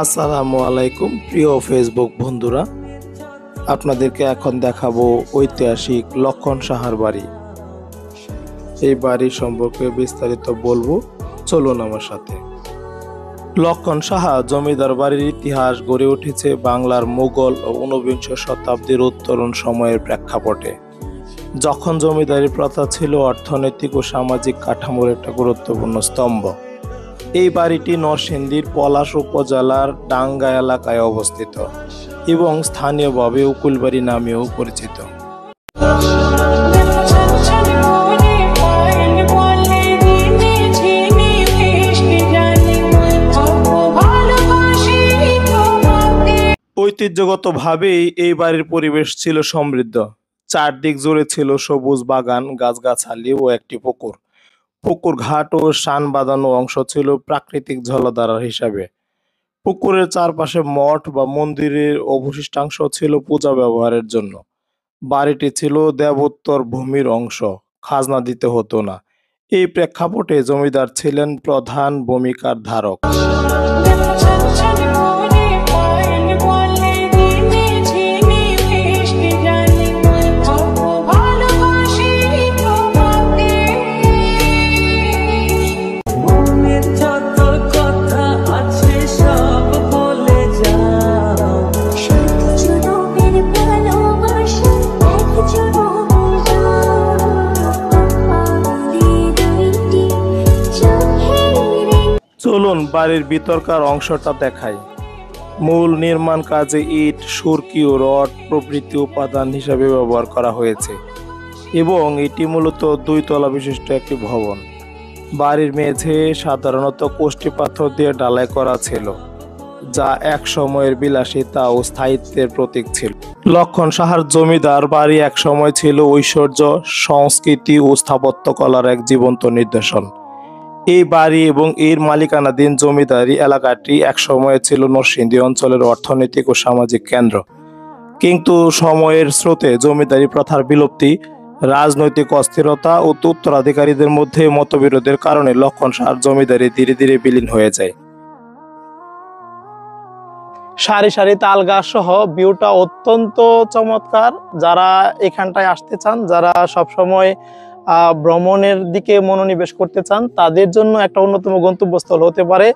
আসসালামু আলাইকুম প্রিয় ফেসবুক বন্ধুরা, আপনাদেরকে এখন দেখাবো ঐতিহাসিক লক্ষণ সাহার বাড়ি। এই বাড়ি সম্পর্কে বিস্তারিত বলবো, চলুন আমার সাথে। লক্ষণ সাহা জমিদার বাড়ির ইতিহাস গড়ে উঠেছে বাংলার মুঘল ও ঊনবিংশ শতাব্দীর উত্তরণ সময়ের প্রেক্ষাপটে, যখন জমিদারি প্রথা ছিল অর্থনৈতিক ও সামাজিক কাঠামোর একটা গুরুত্বপূর্ণ স্তম্ভ। এই বাড়িটি নরসিংদীর পলাশ উপজেলার ডাঙ্গা এলাকায় অবস্থিত এবং স্থানীয়ভাবে উকুলবাড়ি নামেও পরিচিত। ঐতিহ্যগতভাবেই এই বাড়ির পরিবেশ ছিল সমৃদ্ধ। চারদিক জুড়ে ছিল সবুজ বাগান, গাছগাছালি ও একটি পুকুর। পুকুর ঘাট ও শান বাঁধানো অংশ ছিল প্রাকৃতিক জলাধার হিসাবে। পুকুরের চারপাশে মঠ বা মন্দিরের অবশিষ্টাংশ ছিল পূজা ব্যবহারের জন্য। বাড়িটি ছিল দেবোত্তর ভূমির অংশ, খাজনা দিতে হতো না। এই প্রেক্ষাপটে জমিদার ছিলেন প্রধান ভূমিকার ধারক। চলুন বাড়ির ভিতরকার অংশটা দেখাই। মূল নির্মাণ কাজে ইট, সুরকি ও রড প্রভৃতি উপাদান হিসাবে ব্যবহার করা হয়েছে এবং এটি মূলত 2 তলা বিশিষ্ট একটি ভবন। বাড়ির মেঝে সাধারণত কোষ্ঠী পাথর দিয়ে ঢালাই করা ছিল, যা এক সময়ের বিলাসিতা ও স্থায়িত্বের প্রতীক ছিল। লক্ষণ সাহার জমিদার বাড়ি এক সময় ছিল ঐশ্বর্য, সংস্কৃতি ও স্থাপত্যকলার এক জীবন্ত নিদর্শন। এই বাড়ি এবং এর মালিকানাধীন জমিদারি এলাকাটি এক সময়ে ছিল নরসিংদী অঞ্চলের অর্থনৈতিক ও সামাজিক কেন্দ্র। কিন্তু সময়ের স্রোতে জমিদারি প্রথার বিলুপ্তি, রাজনৈতিক অস্থিরতা ও উত্তরাধিকারীদের মধ্যে মতবিরোধের কারণে লক্ষণ সাহার জমিদারি ধীরে ধীরে বিলীন হয়ে যায়। সারি সারি তাল গাছ সহ ভিউটা অত্যন্ত চমৎকার। যারা এখানটায় আসতে চান, যারা সবসময় ভ্রমণের দিকে মনোনিবেশ করতে চান, তাদের জন্য একটা অন্যতম গন্তব্যস্থল হতে পারে।